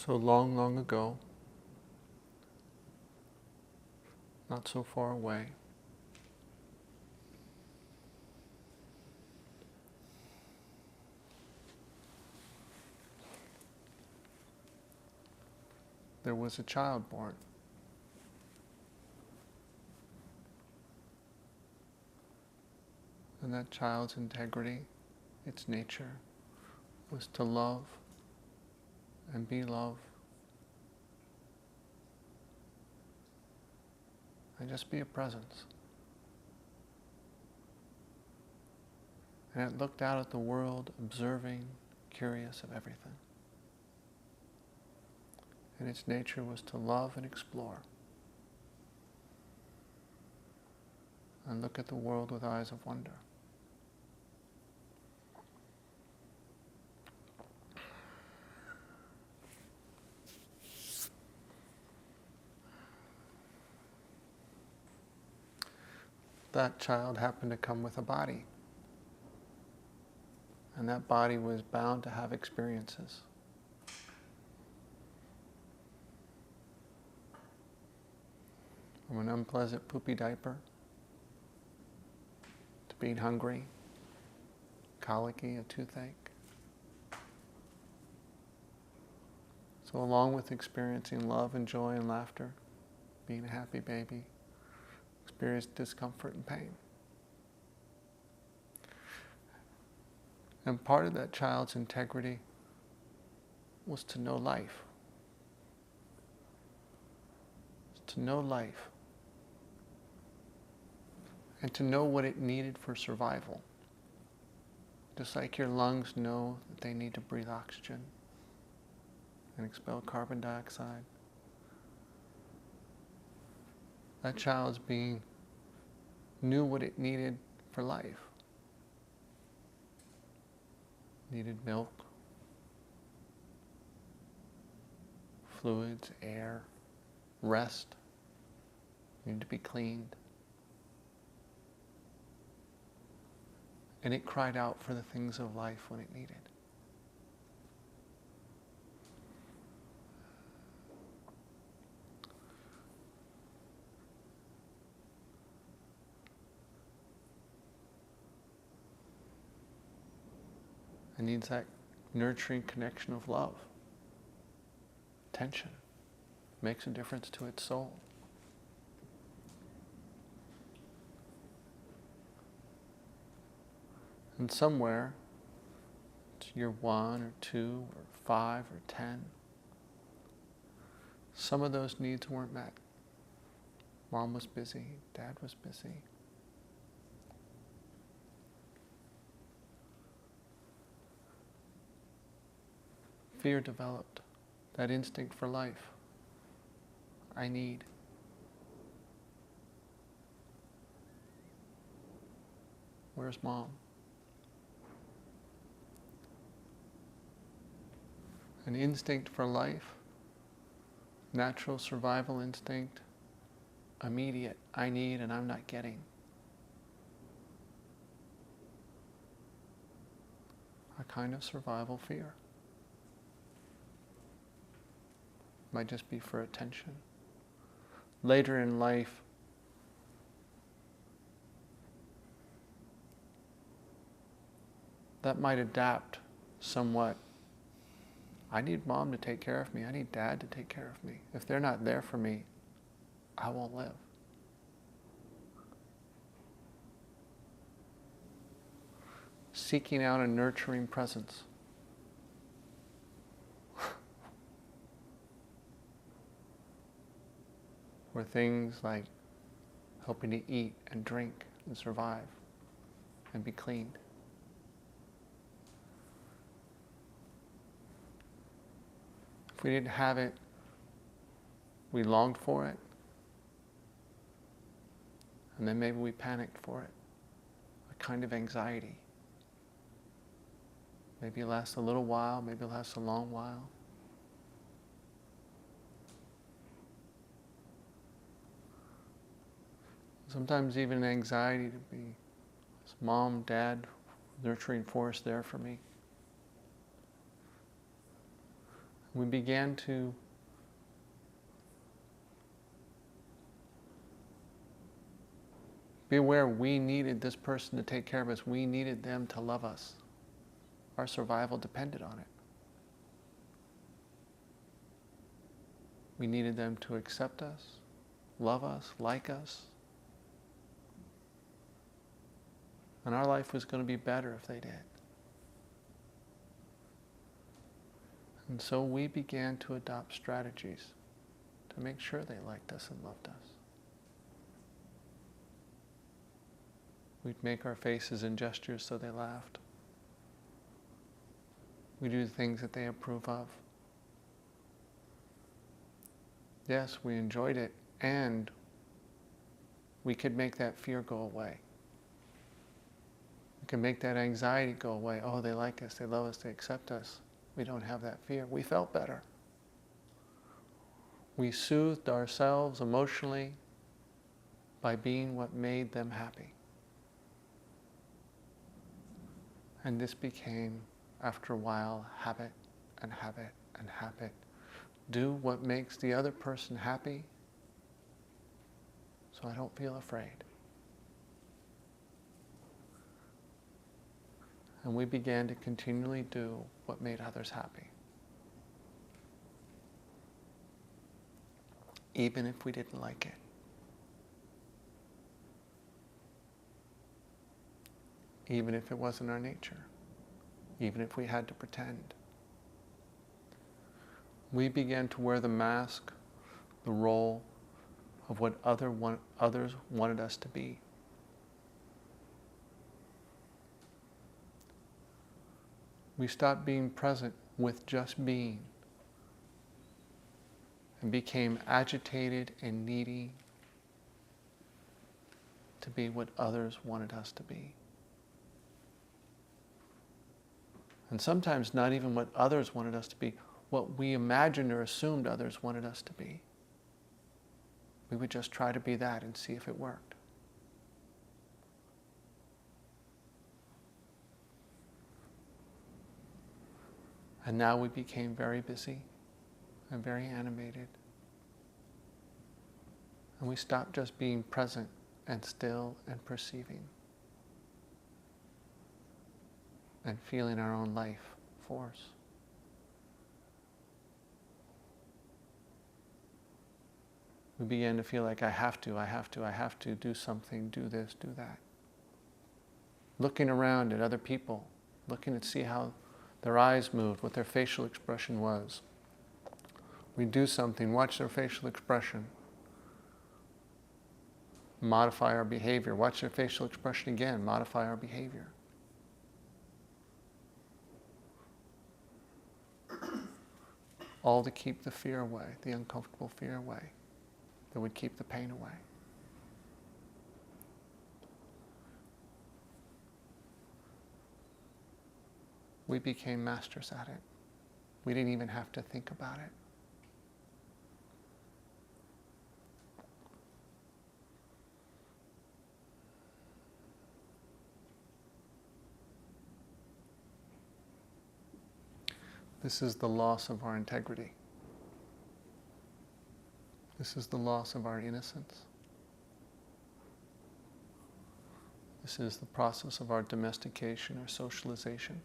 So long, long ago, not so far away, there was a child born. And that child's integrity, its nature, was to love and be loved. And just be a presence. And it looked out at the world, observing, curious of everything. And its nature was to love and explore. And look at the world with eyes of wonder. That child happened to come with a body. And that body was bound to have experiences. From an unpleasant poopy diaper, to being hungry, colicky, a toothache. So along with experiencing love and joy and laughter, being a happy baby, experience discomfort and pain. And part of that child's integrity was to know life. To know life. And to know what it needed for survival. Just like your lungs know that they need to breathe oxygen and expel carbon dioxide. That child's being knew what it needed for life. Needed milk, fluids, air, rest, needed to be cleaned. And it cried out for the things of life when it needed. It needs that nurturing connection of love, attention, makes a difference to its soul. And somewhere, it's year 1 or 2 or 5 or 10, some of those needs weren't met. Mom was busy, dad was busy. Fear developed, that instinct for life. I need. Where's mom? An instinct for life, natural survival instinct, immediate, I need and I'm not getting. A kind of survival fear. Might just be for attention. Later in life, that might adapt somewhat. I need mom to take care of me. I need dad to take care of me. If they're not there for me, I won't live. Seeking out a nurturing presence. Where things like helping to eat and drink and survive and be cleaned. If we didn't have it, we longed for it, and then maybe we panicked for it. A kind of anxiety. Maybe it lasts a little while, maybe it lasts a long while. Sometimes even anxiety to be, is mom, dad, nurturing force there for me? We began to be aware we needed this person to take care of us. We needed them to love us. Our survival depended on it. We needed them to accept us, love us, like us. And our life was going to be better if they did. And so we began to adopt strategies to make sure they liked us and loved us. We'd make our faces and gestures so they laughed. We do the things that they approve of. Yes, we enjoyed it, and we could make that fear go away. We could make that anxiety go away. Oh, they like us, they love us, they accept us. We don't have that fear. We felt better. We soothed ourselves emotionally by being what made them happy. And this became, after a while, habit and habit and habit. Do what makes the other person happy so I don't feel afraid. And we began to continually do what made others happy, even if we didn't like it. Even if it wasn't our nature. Even if we had to pretend. We began to wear the mask, the role of what others wanted us to be. We stopped being present with just being and became agitated and needy to be what others wanted us to be. And sometimes not even what others wanted us to be, what we imagined or assumed others wanted us to be. We would just try to be that and see if it worked. And now we became very busy and very animated. And we stopped just being present and still and perceiving and feeling our own life force. We began to feel like I have to do something, do this, do that. Looking around at other people, looking to see how their eyes moved, what their facial expression was. We do something, watch their facial expression. Modify our behavior. Watch their facial expression again, modify our behavior. All to keep the fear away, the uncomfortable fear away, that would keep the pain away. We became masters at it. We didn't even have to think about it. This is the loss of our integrity. This is the loss of our innocence. This is the process of our domestication or socialization.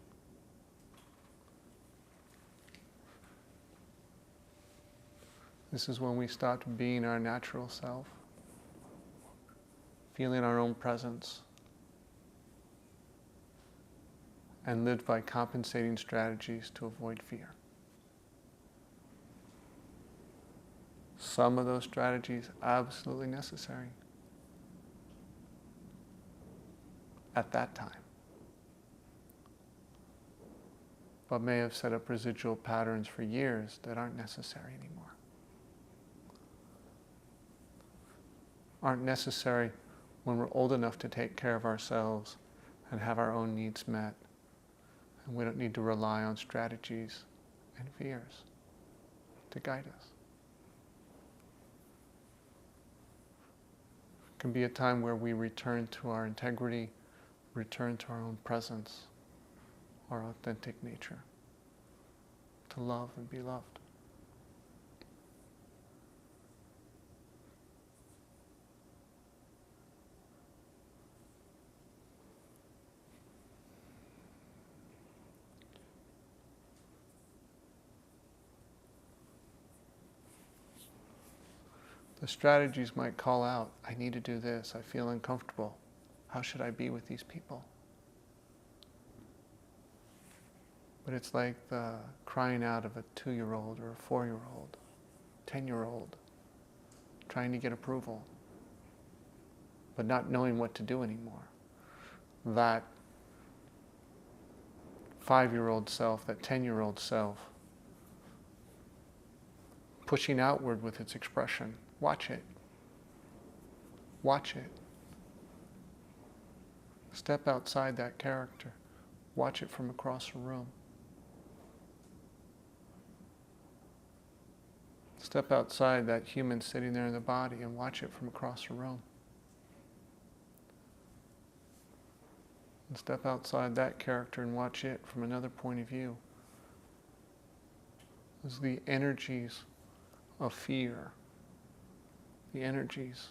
This is when we stopped being our natural self, feeling our own presence, and lived by compensating strategies to avoid fear. Some of those strategies absolutely necessary at that time, but may have set up residual patterns for years that aren't necessary anymore. Aren't necessary when we're old enough to take care of ourselves and have our own needs met. And we don't need to rely on strategies and fears to guide us. It can be a time where we return to our integrity, return to our own presence, our authentic nature, to love and be loved. The strategies might call out, I need to do this, I feel uncomfortable. How should I be with these people? But it's like the crying out of a 2-year-old or a 4-year-old, 10-year-old, trying to get approval, but not knowing what to do anymore. That 5-year-old self, that 10-year-old self, pushing outward with its expression. Watch it. Watch it. Step outside that character. Watch it from across the room. Step outside that human sitting there in the body and watch it from across the room. And step outside that character and watch it from another point of view. As the energies of fear, the energies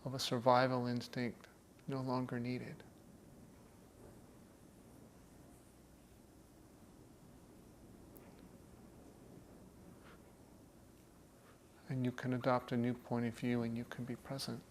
of a survival instinct no longer needed. And you can adopt a new point of view and you can be present.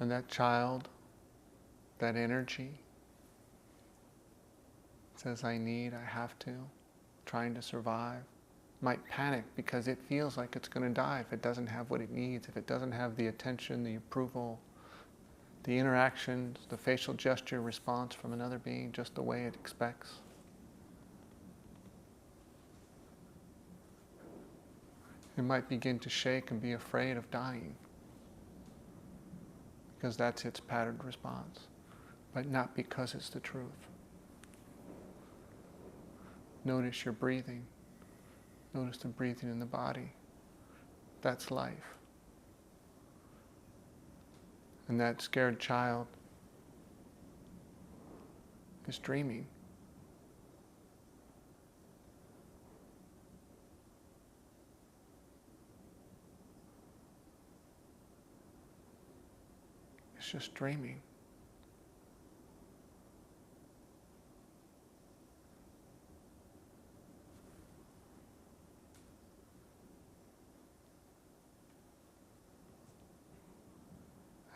And that child, that energy, says, I need, I have to, trying to survive, might panic because it feels like it's going to die if it doesn't have what it needs, if it doesn't have the attention, the approval, the interactions, the facial gesture response from another being just the way it expects. It might begin to shake and be afraid of dying because that's its patterned response, but not because it's the truth. Notice your breathing. Notice the breathing in the body. That's life. And that scared child is dreaming. It's just dreaming.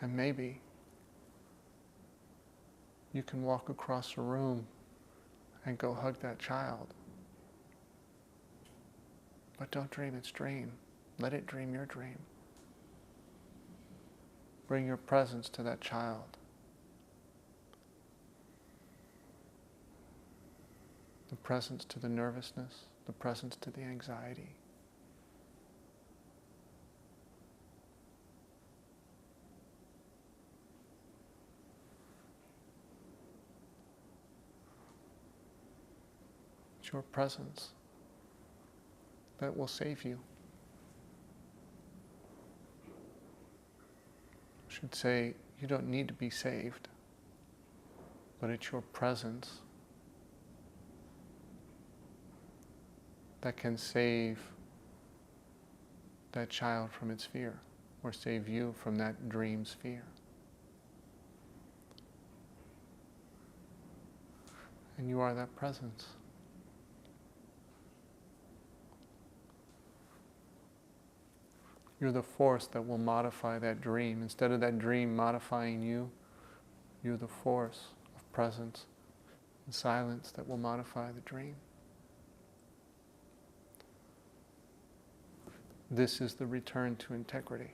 And maybe you can walk across the room and go hug that child. But don't dream its dream. Let it dream your dream. Bring your presence to that child. The presence to the nervousness, the presence to the anxiety. It's your presence that will save you. I should say, you don't need to be saved, but it's your presence that can save that child from its fear, or save you from that dream's fear. And you are that presence. You're the force that will modify that dream. Instead of that dream modifying you, you're the force of presence and silence that will modify the dream. This is the return to integrity.